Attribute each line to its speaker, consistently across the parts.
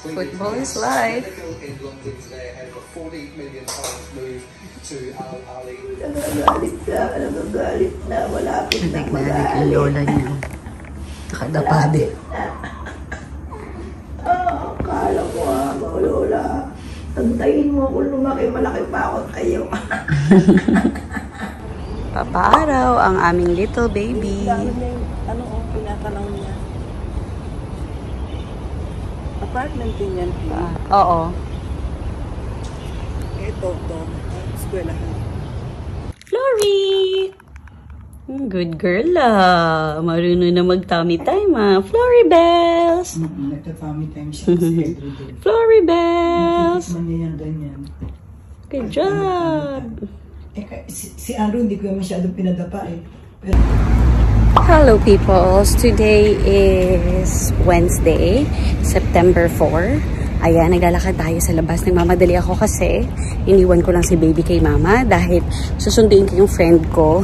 Speaker 1: Football is life.
Speaker 2: Nagagalit na. Malapit na.
Speaker 1: Nagagalit yung lola niya. Nakadapa din.
Speaker 2: Akala ko mga lola. Tantayin mo kung lumaki. Malaki pa ako kayo.
Speaker 1: Papaaraw ang aming little baby.
Speaker 2: Ano kung pinatanaw niya? Apartment din yan.
Speaker 1: Oo.
Speaker 2: Ito. Eskwelahan.
Speaker 1: Flory! Good girl ah. Marunong na mag-tummy time ah. Flory Bells!
Speaker 2: Nagta-tummy time siya everyday.
Speaker 1: Flory Bells!
Speaker 2: Natikman niya yan ganyan.
Speaker 1: Good job!
Speaker 2: Si Andrew hindi ko masyadong pinadapa eh. Pero...
Speaker 1: Hello peoples! Today is Wednesday, September 4. Ayan, naglalakad tayo sa labas. Nagmamadali ako kasi iniwan ko lang si baby kay mama dahil susunduin ko yung friend ko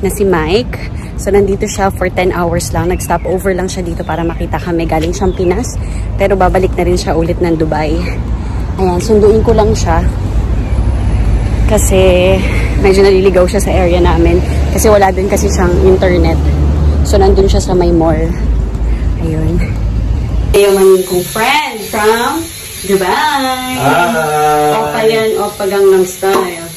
Speaker 1: na si Mike. So, nandito siya for 10 hours lang. Nag-stop over lang siya dito para makita kami. Galing siyang Pinas. Pero babalik na rin siya ulit ng Dubai. Ayan, sunduin ko lang siya. Kasi medyo naliligaw siya sa area namin. Kasi wala din kasi siyang internet. So, nandun siya sa may mall. Ayun. Yung manin kong friend from Dubai. Opa yan, Opa Gangnam Style.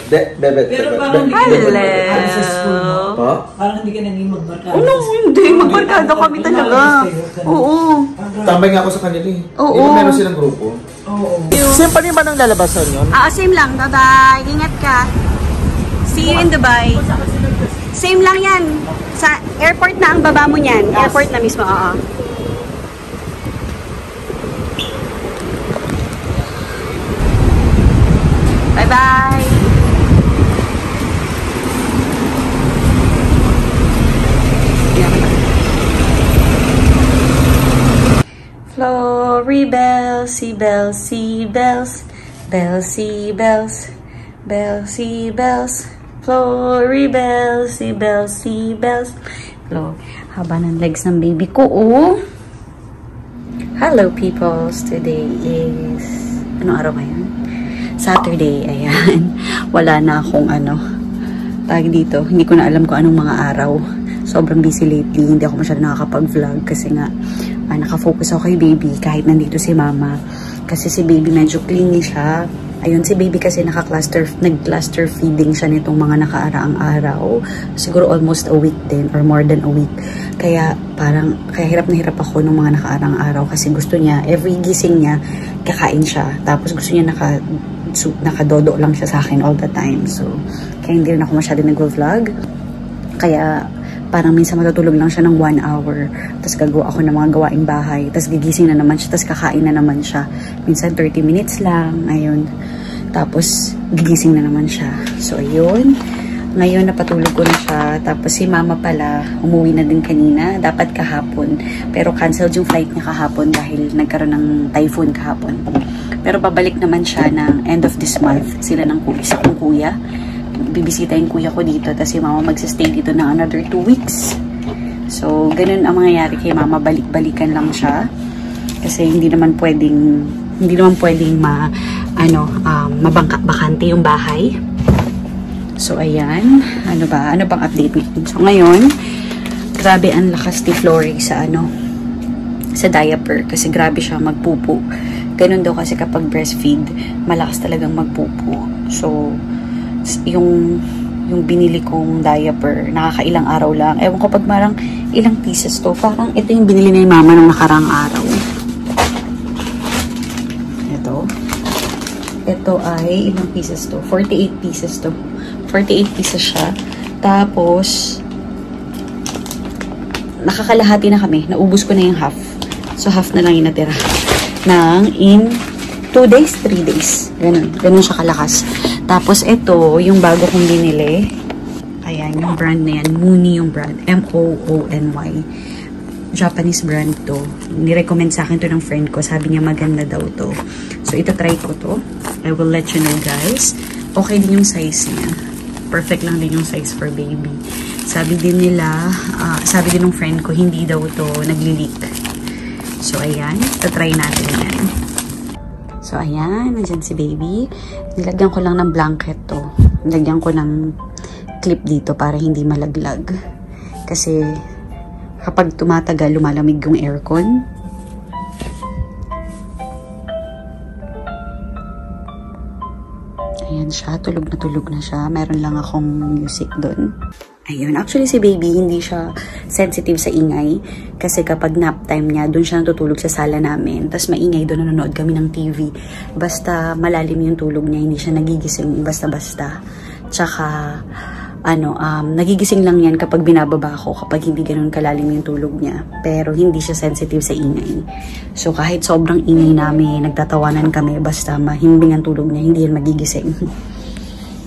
Speaker 2: Pero parang hindi ka naging sa school mo. Parang hindi ka naging magbarkada.
Speaker 1: Ano? Hindi. Magbarkada kami talaga. Oo.
Speaker 3: Tambay nga ako sa kanila eh.
Speaker 1: Oo.
Speaker 3: Di ba meron silang grupo?
Speaker 2: Oo.
Speaker 3: Same pa rin ba ng lalabasan yun?
Speaker 1: Same lang. Bye-bye. Ingat ka. See you in Dubai. Same lang yan. Sa airport na ang baba mo niyan. Airport na mismo. Oo. Bye-bye. Flory bells, sea bells, sea bells, bells, sea bells, bells, sea bells, Flory bells, sea bells, sea bells. Haba ng legs ng baby ko, oh. Hello peoples, today is, anong araw ngayon? Saturday, ayan. Wala na akong tag dito. Hindi ko na alam kung anong mga araw. Sobrang busy lately. Hindi ako masyado nakakapag-vlog kasi nga nakafocus ako kay baby kahit nandito si mama. Kasi si baby medyo clingy siya. Ayun, si baby kasi nag-cluster feeding siya nitong mga nakaaraang araw. Siguro almost a week din or more than a week. Kaya hirap na hirap ako nung mga nakaaraang araw kasi gusto niya, every gising niya, kakain siya. Tapos gusto niya nakadodo lang siya sa akin all the time. So, kaya hindi rin ako masyado nag-vlog. Kaya parang minsan matutulog lang siya ng 1 hour. Tapos gagawa ako ng mga gawaing bahay. Tapos gigising na naman siya. Tapos kakain na naman siya. Minsan 30 minutes lang. Ayun. Tapos gigising na naman siya. So, ayun. Ngayon napatulog ko na siya. Tapos si mama pala, umuwi na din kanina. Dapat kahapon. Pero canceled yung flight niya kahapon dahil nagkaroon ng typhoon kahapon. Pero babalik naman siya ng end of this month. Sila ng isa kong kuya. Bibisita yung kuya ko dito. Tapos si mama magsistay dito ng another 2 weeks. So, ganun ang mangyayari kay mama. Balik-balikan lang siya. Kasi hindi naman pwedeng mabangka-bakante yung bahay. So, ayan. Ano bang update natin? So, ngayon, grabe ang lakas ni Flory sa diaper. Kasi grabe siya magpupo. Ganun daw kasi kapag breastfeed, malakas talagang magpupo. So, yung binili kong diaper, nakakailang araw lang. Ewan ko pag marang ilang pieces to. Parang ito yung binili na yung mama nung nakarang araw. Ito ay ilang pieces to? 48 pieces to. 48 pieces siya. Tapos, nakakalahati na kami. Naubos ko na yung half. So, half na lang yung natira. In 2 days, 3 days. Ganun siya kalakas. Tapos, ito, yung bago kong binili. Ayan, yung brand na yan. Moony yung brand. M-O-O-N-Y. Japanese brand to. Nirecommend sa akin to ng friend ko. Sabi niya maganda daw to. So, ito try ko to. I will let you know, guys. Okay din yung size niya. Perfect lang din yung size for baby. Sabi din ng friend ko, hindi daw to nagli-leak. So, ayan. Tatry natin yan. So, ayan. Nandyan si baby. Nilagyan ko lang ng blanket to. Nilagyan ko ng clip dito para hindi malaglag. Kasi, kapag tumatagal, lumalamig yung aircon. Ayan siya, tulog na siya. Meron lang akong music doon. Ayun, actually si baby hindi siya sensitive sa ingay. Kasi kapag nap time niya, doon siya natutulog sa sala namin. Tapos maingay doon, nanonood kami ng TV. Basta malalim yung tulog niya, hindi siya nagigising basta-basta. Tsaka, nagigising lang yan kapag binababa ko, kapag hindi ganun kalalim yung tulog niya. Pero hindi siya sensitive sa ingay. So kahit sobrang ingay namin, nagtatawanan kami, basta mahimbing ang tulog niya, hindi yan magigising.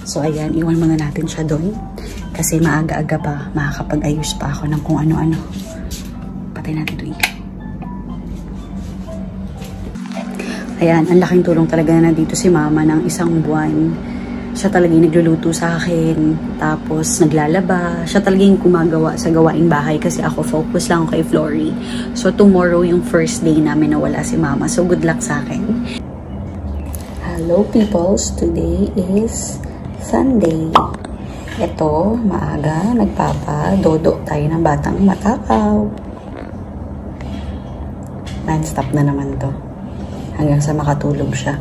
Speaker 1: So ayan, iwan muna natin siya doon. Kasi maaga-aga pa, makakapag-ayos pa ako ng kung ano-ano. Patay natin ito. Ayan, ang laking tulong talaga na dito si mama ng 1 buwan. Siya talaga yung nagluluto sa akin, tapos naglalaba. Siya talaga yung gumagawa sa gawaing bahay kasi ako focus lang kay Flory. So tomorrow yung first day namin na wala si mama. So good luck sa akin. Hello peoples, today is Sunday. Ito, maaga, nagpapa-dodo tayo ng batang matakaw. Non-stop na naman to. Hanggang sa makatulog siya.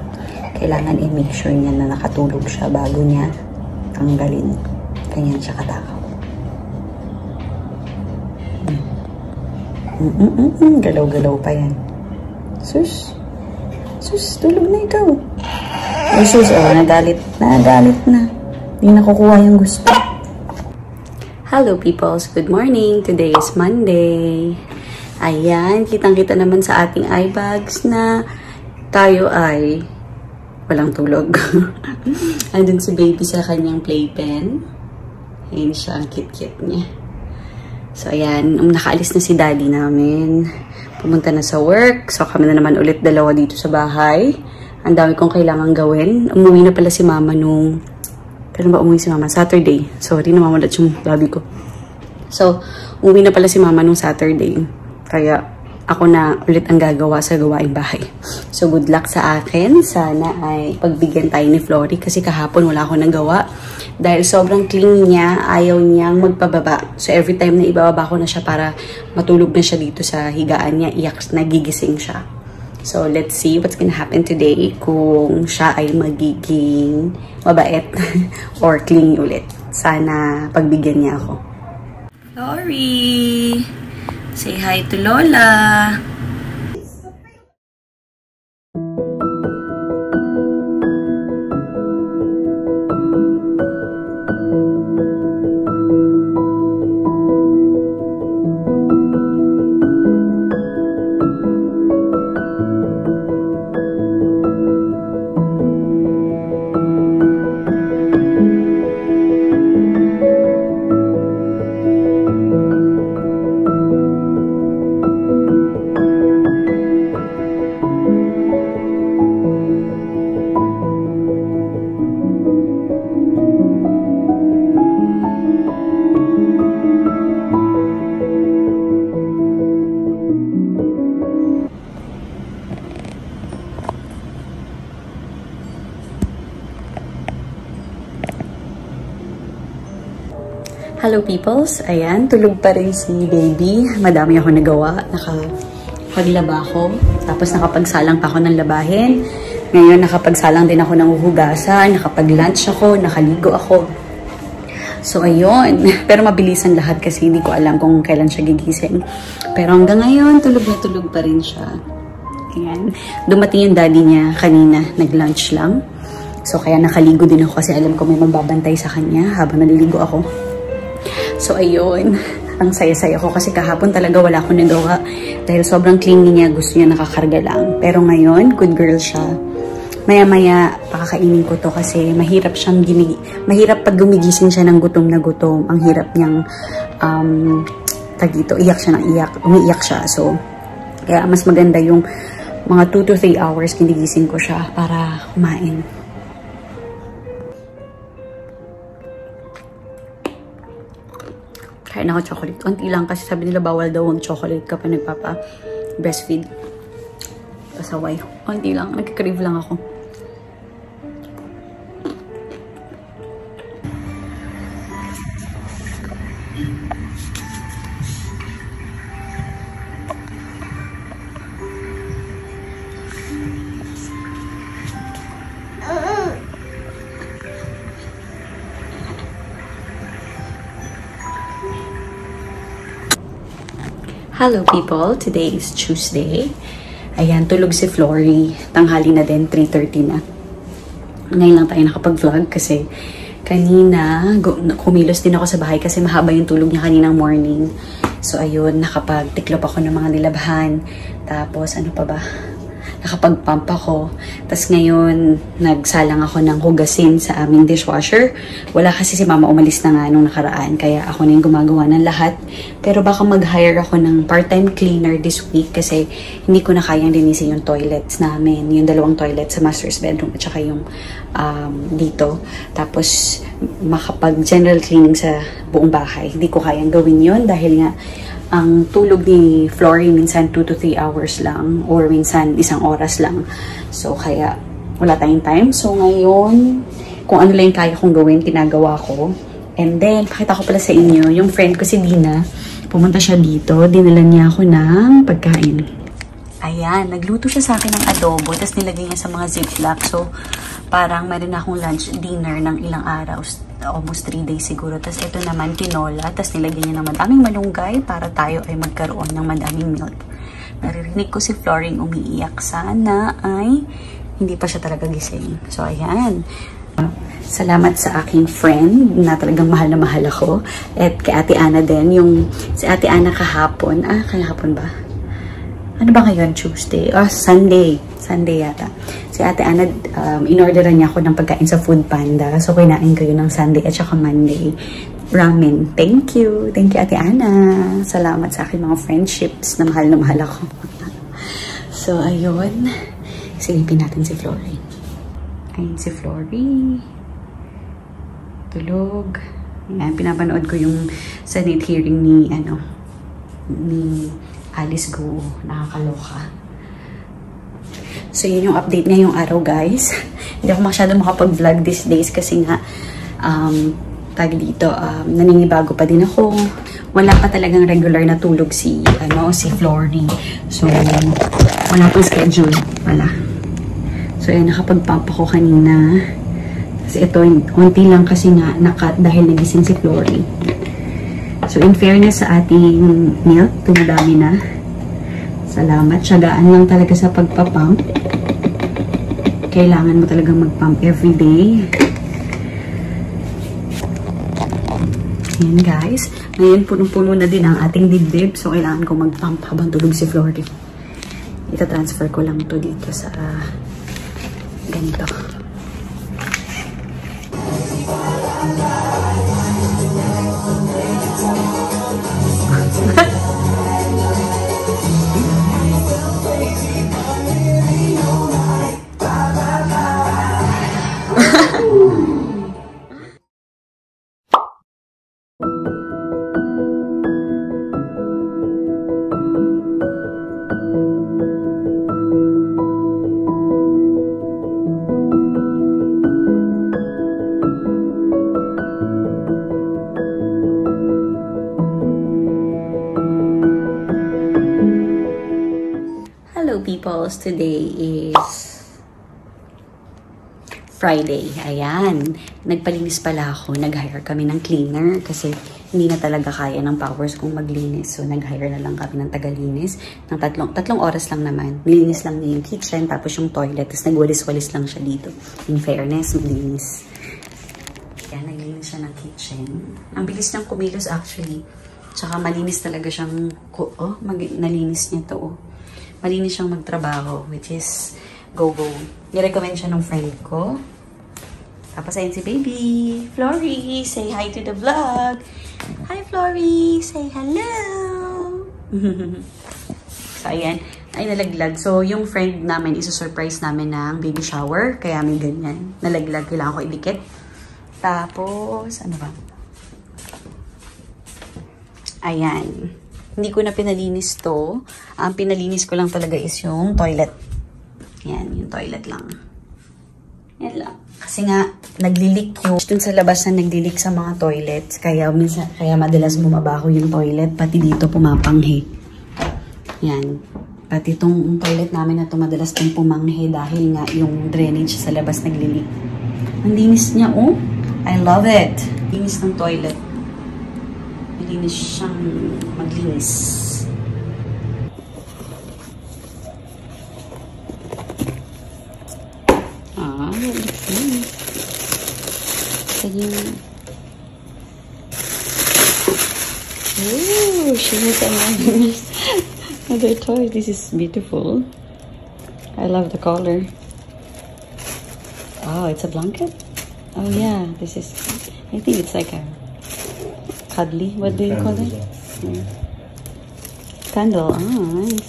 Speaker 1: Kailangan i-make sure niya na nakatulog siya bago niya tanggalin. Ganyan siya katakaw. Galaw-galaw pa yan. Sus! Sus, tulog na ikaw. Ay sus, nagalit na. Hindi nakukuha yung gusto. Hello peoples, good morning. Today is Monday. Ayan, kitang-kita naman sa ating eye bags na tayo ay walang tulog. Andun si baby sa kanyang playpen. Ayan siya, ang cute-cute niya. So, ayan, nakaalis na si daddy namin. Pumunta na sa work. So, kami na naman ulit dalawa dito sa bahay. Ang dami kong kailangan gawin. Umuwi na pala si mama nung... Kailan ba umuwi si mama? Saturday. Sorry, namamalat yung labi ko. So, umuwi na pala si mama nung Saturday. Kaya, ako na ulit ang gagawa sa gawaing bahay. So, good luck sa akin. Sana ay pagbigyan tayo ni Flory kasi kahapon wala akong nagawa. Dahil sobrang clingy niya, ayaw niyang magpababa. So, every time na ibababa ko na siya para matulog na siya dito sa higaan niya, nagigising siya. So, let's see what's gonna happen today kung siya ay magiging mabait or clingy ulit. Sana pagbigyan niya ako. Flory! Say hi to Lola! Hello peoples, ayan, tulog pa rin si baby. Madami ako nagawa, nakapaglaba ako, tapos nakapagsalang pa ako ng labahin. Ngayon nakapagsalang din ako ng uhugasan, nakapag-lunch ako, nakaligo ako. So ayun, pero mabilisan lahat kasi hindi ko alam kung kailan siya gigising. Pero hanggang ngayon, tulog na tulog pa rin siya. Ayan, dumating yung daddy niya kanina, nag-lunch lang. So kaya nakaligo din ako kasi alam ko may magbabantay sa kanya habang naliligo ako. So, ayun. Ang saya-saya ko kasi kahapon talaga wala akong nagawa. Dahil sobrang clingy niya, gusto niya nakakarga lang. Pero ngayon, good girl siya. Maya-maya, pakakainin ko to kasi mahirap pag gumigising siya ng gutom na gutom. Ang hirap niyang, iyak siya ng iyak. Umiiyak siya. So, kaya mas maganda yung mga 2 to 3 hours kinigising ko siya para kumain. Kain ako chocolate. Unti lang kasi sabi nila bawal daw ang chocolate kapag nagpapa-breastfeed. Kasaway. Unti lang. Nagka-crave lang ako. Hello people! Today is Tuesday. Ayan, tulog si Flory. Tanghali na din, 3:30 na. Ngayon lang tayo nakapag-vlog kasi kanina, kumilos din ako sa bahay kasi mahaba yung tulog niya kaninang morning. So ayun, nakapag-tiklop ako ng mga nilabhan. Tapos ano pa ba? Nakapag-pump ako. Tapos ngayon, nagsalang ako ng hugasin sa aming dishwasher. Wala kasi si mama, umalis na nga nung nakaraan. Kaya ako na yung gumagawa ng lahat. Pero baka mag-hire ako ng part-time cleaner this week kasi hindi ko na kayang linisin yung toilets namin. Yung 2 toilets sa master's bedroom at saka yung dito. Tapos makapag-general cleaning sa buong bahay. Hindi ko kayang gawin yun dahil nga ang tulog ni Flory minsan 2 to 3 hours lang or minsan 1 oras lang. So, kaya wala tayong time. So, ngayon, kung ano lang kaya kong gawin, tinagawa ko. And then, pakita ko pala sa inyo, yung friend ko si Dina, pumunta siya dito, dinala niya ako ng pagkain. Ayan, nagluto siya sa akin ng adobo, tapos nilagay niya sa mga ziplock. So, parang meron akong lunch, dinner ng ilang araw. Almost 3 days siguro. Tapos ito naman, tinola. Tapos nilagyan niya ng madaming malunggay para tayo ay magkaroon ng madaming milk. Naririnig ko si Floring umiiyak. Sana ay hindi pa siya talaga gising. So, ayan. Salamat sa aking friend na talagang mahal na mahal ako. At kay Ate Ana din. Si Ate Ana kahapon. Kahapon ba? Ano ba ngayon? Tuesday? Sunday. Sunday yata. Si Ate Ana, in-orderan niya ako ng pagkain sa Food Panda. So, kinain ko yun ng Sunday at saka Monday. Ramen. Thank you. Thank you, Ate Ana. Salamat sa aking mga friendships na mahal ako. So, ayun. Silipin natin si Flory. Ayun si Flory. Tulog. Ayan, pinapanood ko yung Senate hearing ni Alice Go. Nakakaloka. So, yun yung update ngayong araw, guys. Hindi ako masyado makapag-vlog these days kasi nga, naninibago pa din ako. Wala pa talagang regular na tulog si Flory. So, wala pang schedule pala. So, yun, nakapag-pump ako kanina. Kasi ito, unti lang kasi nga nakat dahil nagising si Flory. So, in fairness sa ating milk, tumadami na. Salamat. Tiyagaan lang talaga sa pagpapump. Kailangan mo talagang mag-pump everyday. Ayan guys. Ngayon, punong-puno na din ang ating dibdib. So, kailangan ko mag-pump habang tulog si Flory. Ita-transfer ko lang to dito sa ganito. Peoples, today is Friday. Ayan. Nagpalinis pala ako. Nag-hire kami ng cleaner kasi hindi na talaga kaya ng powers kong maglinis. So, nag-hire na lang kami ng tagalinis. Ng tatlong oras lang naman. Nilinis lang niya yung kitchen, tapos yung toilet. Tapos nagwalis-walis lang siya dito. In fairness, malinis. Ayan, naglinis siya ng kitchen. Ang bilis niyang kumilos actually. Tsaka malinis talaga siyang, nalinis niya to. Malinis siyang magtrabaho, which is go-go. Nirecommend siya ng friend ko. Tapos ayun si baby. Flory, say hi to the vlog. Hi, Flory. Say hello. So, ayan. Ay, nalaglag. So, yung friend namin, isa-surprise namin ng baby shower. Kaya may ganyan. Nalaglag. Kailangan ko idikit. Tapos, ano ba? Ayan. Hindi ko na pinalinis to. Ang pinalinis ko lang talaga is yung toilet. Ayan, yung toilet lang. Yan lang. Kasi nga, naglilik yung dun sa labas na naglilik sa mga toilets. Kaya madalas bumabaho yung toilet. Pati dito pumapanghi. Yan. Pati itong toilet namin na ito madalas itong pumanghi dahil nga yung drainage sa labas naglilik. Ang linis niya, oh. I love it. Linis ng toilet. Malinis siyang maglinis. Oh, she has another toy. This is beautiful. I love the color. Oh, it's a blanket? Oh yeah, this is, I think it's like a cuddly, what do you call it? Yeah. Candle, oh nice.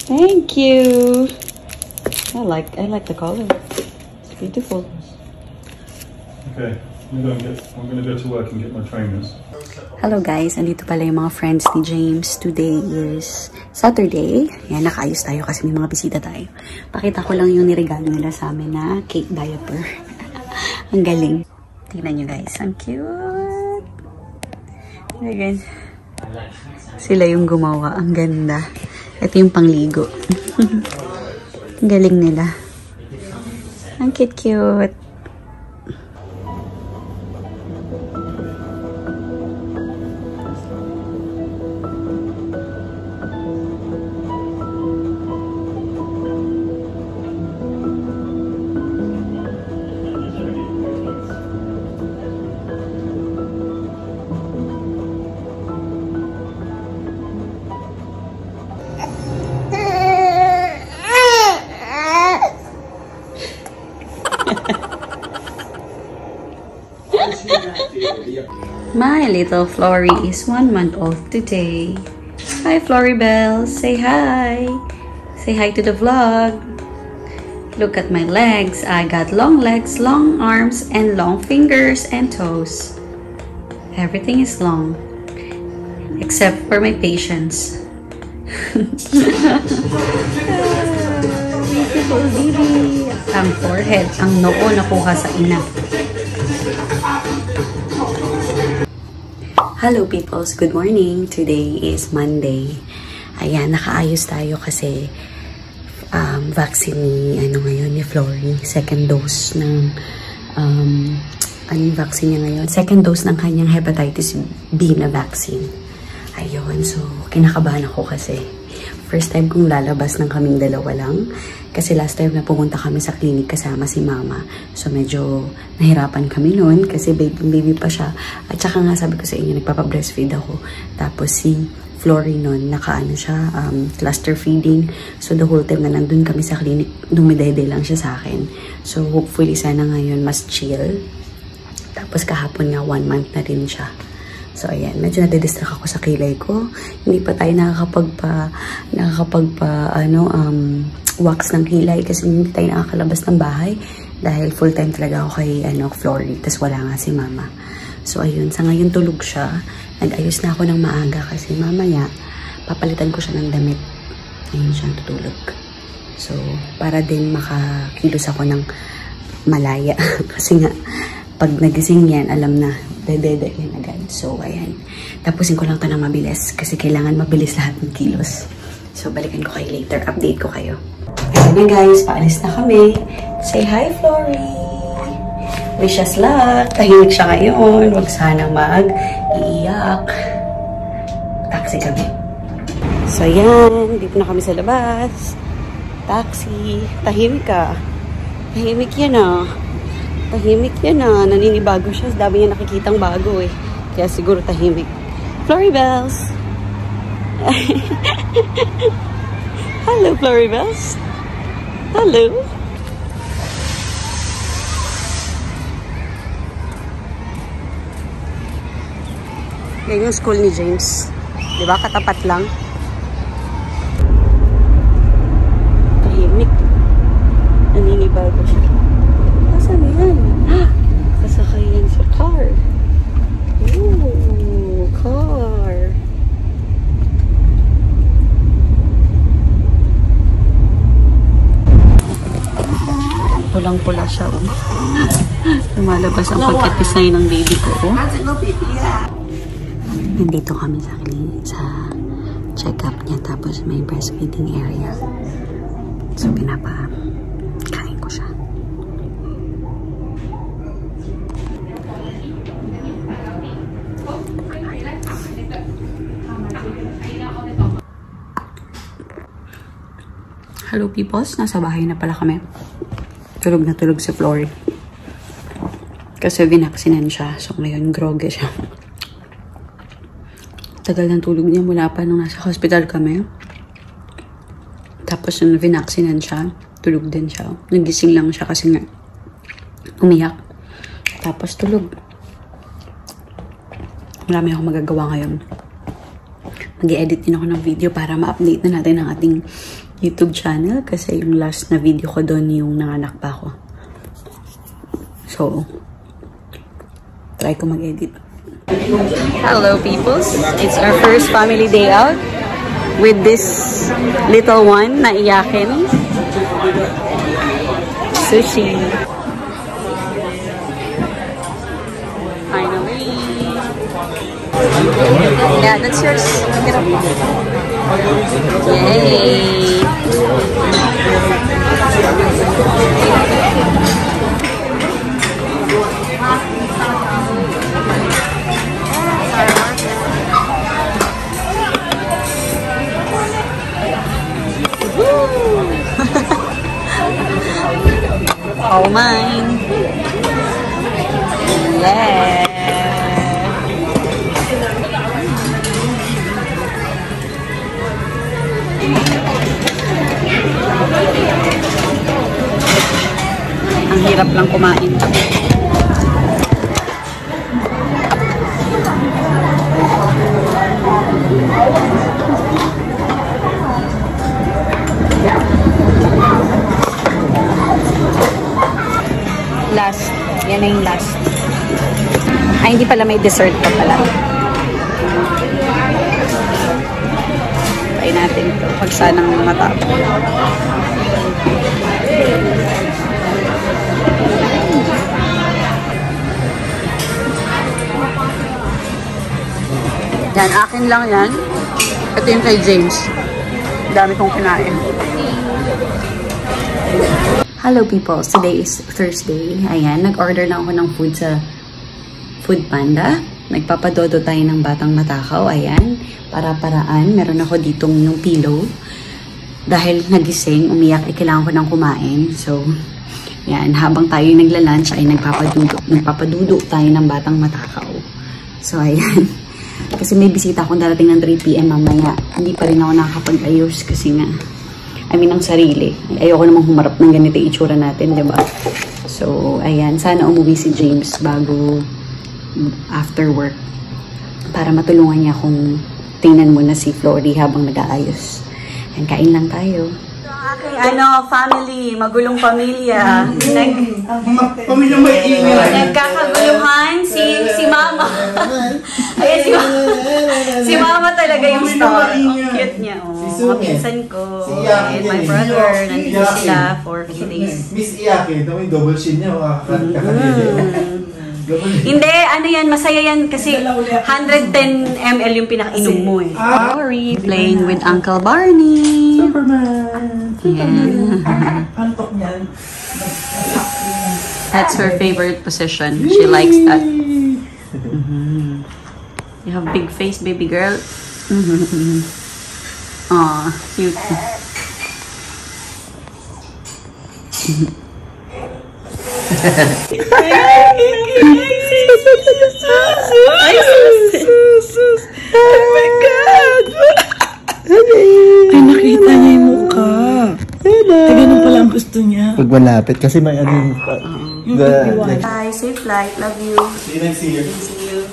Speaker 1: Thank you. I like the color. It's beautiful.
Speaker 4: Okay, I'm gonna go to work and get my trainers.
Speaker 1: Hello guys, andito pala yung mga friends ni James. Today is Saturday. Yan, nakaayos tayo kasi may mga bisita tayo. Pakita ko lang yung niregalo nila sa amin na cake diaper. Ang galing. Tingnan nyo guys, ang cute. Again. Sila yung gumawa, ang ganda. Ito yung pangligo. Ang galing nila. Ang cute-cute. My little Flory is 1 month old today. Hi Floribel, say hi. Say hi to the vlog. Look at my legs. I got long legs, long arms, and long fingers and toes. Everything is long. Except for my patience. Beautiful baby. Ang forehead, ang noo nakuha sa ina. Hello peoples, good morning. Today is Monday. Ayan, nakaayos tayo kasi vaccine ni ni Flory, second dose ng yung vaccine niya ngayon? Second dose ng kanyang hepatitis B na vaccine. Ayun, so kinakabahan ako kasi first time kong lalabas ng kaming dalawa lang. Kasi last time na pumunta kami sa clinic kasama si mama. So medyo nahirapan kami noon kasi baby pa siya. At saka nga sabi ko sa inyo, nagpapa-breastfeed ako. Tapos si Flory noon, nakaano siya, cluster feeding. So the whole time na nandun kami sa clinic, dumidede lang siya sa akin. So hopefully sana ngayon mas chill. Tapos kahapon nga 1 month na rin siya. So, ayan. Medyo nadidistract ako sa kilay ko. Hindi pa tayo wax ng kilay kasi hindi tayo nakakalabas ng bahay dahil full-time talaga ako kay, Flory. Tapos wala nga si mama. So, ayun. Sa ngayon tulog siya. Nag-ayos na ako ng maaga kasi mamaya papalitan ko siya ng damit. Ayun siya tutulog. So, para din makakilos ako ng malaya. Kasi nga, pag nagising yan, alam na, dedede yan agad. So, ayan. Tapusin ko lang ito ng mabilis kasi kailangan mabilis lahat ng kilos. So, balikan ko kayo later. Update ko kayo. Ayan na guys, paalis na kami. Say hi, Flory! Wish us luck! Tahimik siya ngayon. Huwag sanang mag-iiyak. Taxi kami. So, ayan. Dito na kami sa labas. Taxi. Tahimik ka. Tahimik yan ah. Tahimik yan ah. Naninibago siya. Dami niya nakikitang bago eh. Kaya siguro tahimik. Floribels! Hello, Floribels! Hello! Yan yung school ni James. Diba? Katapat lang. Tahimik. Naninibago siya. Saan yan? Sasakay yan sa car. Ooh, car. Pulang-pula siya, oh. Lumalabas ang pagkatisay ng baby ko, oh. Nandito kami sa check-up niya. Tapos may breastfeeding area. So, pinapakain ko siya. Hello, peoples. Nasa bahay na pala kami. Tulog na tulog si Flory. Kasi vinaksinan siya. So, ngayon, groggy siya. Tagal ng tulog niya mula pa nung nasa hospital kami. Tapos, nung vinaksinan siya, tulog din siya. Nagising lang siya kasi nga umiyak. Tapos, tulog. Marami akong magagawa ngayon. Mag-i-edit din ako ng video para ma-update na natin ang ating YouTube channel kasi yung last na video ko doon yung nanganak pa ako. So, try ko mag-edit. Hello, peoples. It's our first family day out with this little one na iyakin. Sushi. Finally. Yeah, that's yours. Get up. Yay! All mine. Yeah. Ang hirap lang kumain. Last. Yan na yung last. Ay, hindi pala may dessert pa pala. Try natin ito. Pag sanang matapos. Yan, akin lang yan. Ito yung kay James. Dami kong kinain. Hello, people. Today is Thursday. Ayan, nag-order na ako ng food sa Food Panda. Nagpapadodo tayo ng batang matakaw. Ayan, para-paraan. Meron ako ditong yung pillow. Dahil nagising, umiyak, kailangan ko nang kumain. So, yan, habang tayo nagla-lunch ay nagpapadudo tayo ng batang matakaw. So, ayan. Kasi may bisita akong darating ng 3 PM mamaya. Hindi pa rin ako nakakapag-ayos kasi nga, ang sarili. Ayoko namang humarap ng ganito yung itsura natin, diba? So, ayan. Sana umuwi si James bago after work para matulungan niya kung tingnan mo na si Flory habang nag-aayos. Ayan, kain lang tayo. Family, magulong pamilya.
Speaker 3: Pamilyang may ingay.
Speaker 1: Nagkakaguluhan si Mama. Ayan, si Mama talaga yung star. Ang cute niya. Mga pinsan ko. And my brother. Nandito sila for a few days.
Speaker 3: Miss Iyake, ito may double chin niya.
Speaker 1: Hindi, ano yan, masaya yan kasi 110 ml yung pinakainom mo eh. Sorry, playing with Uncle Barney.
Speaker 2: Superman.
Speaker 1: Yeah.
Speaker 2: Pantok niyan.
Speaker 1: That's her favorite position. She likes that. You have big face, baby girl. Aw, cute.
Speaker 2: Oh my God! Ay, nakita niya yung mukha. Ganun pala ang gusto niya.
Speaker 3: Pag malapit, kasi may ano yung...
Speaker 1: Bye, safe flight. Love you.
Speaker 3: See you next year.
Speaker 1: See you.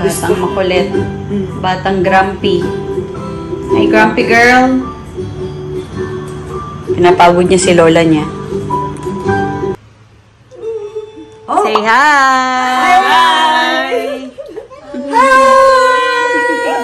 Speaker 1: Batang makulit. Batang grumpy. Hey, grumpy girl. Pinapagod niya si lola niya. Oh. Say hi! Hi! Hi!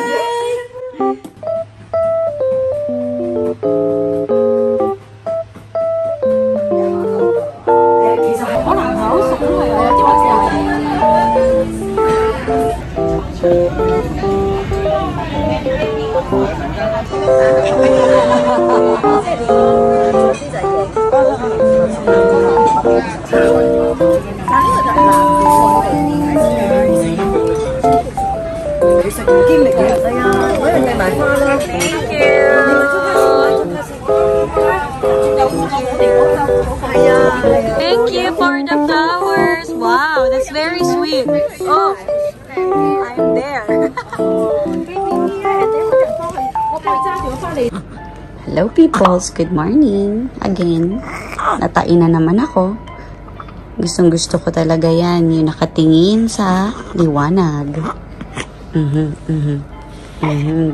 Speaker 1: Thank you for the flowers. Wow, that's very sweet. Oh, I'm there. Hello peoples, good morning. Again, natain na naman ako. Gustong gusto ko talaga yan, yung nakatingin sa liwanag.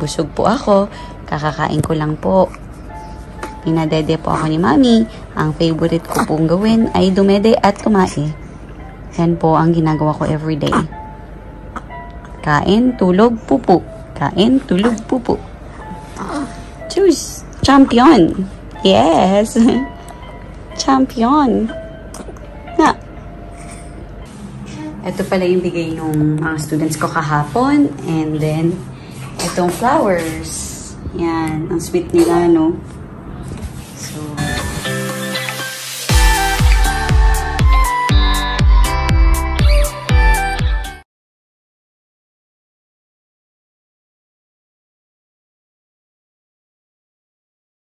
Speaker 1: Busog po ako, kakakain ko lang po. Pinadede po ako ni Mami. Ang favorite ko pong gawin ay dumede at kumain. Yan po ang ginagawa ko everyday. Kain, tulog, pupo. Kain, tulog, pupo. Choose. Champion. Yes. Champion. Na. Ito pala yung bigay nung mga students ko kahapon. And then, itong flowers. Yan. Ang sweet nila, no?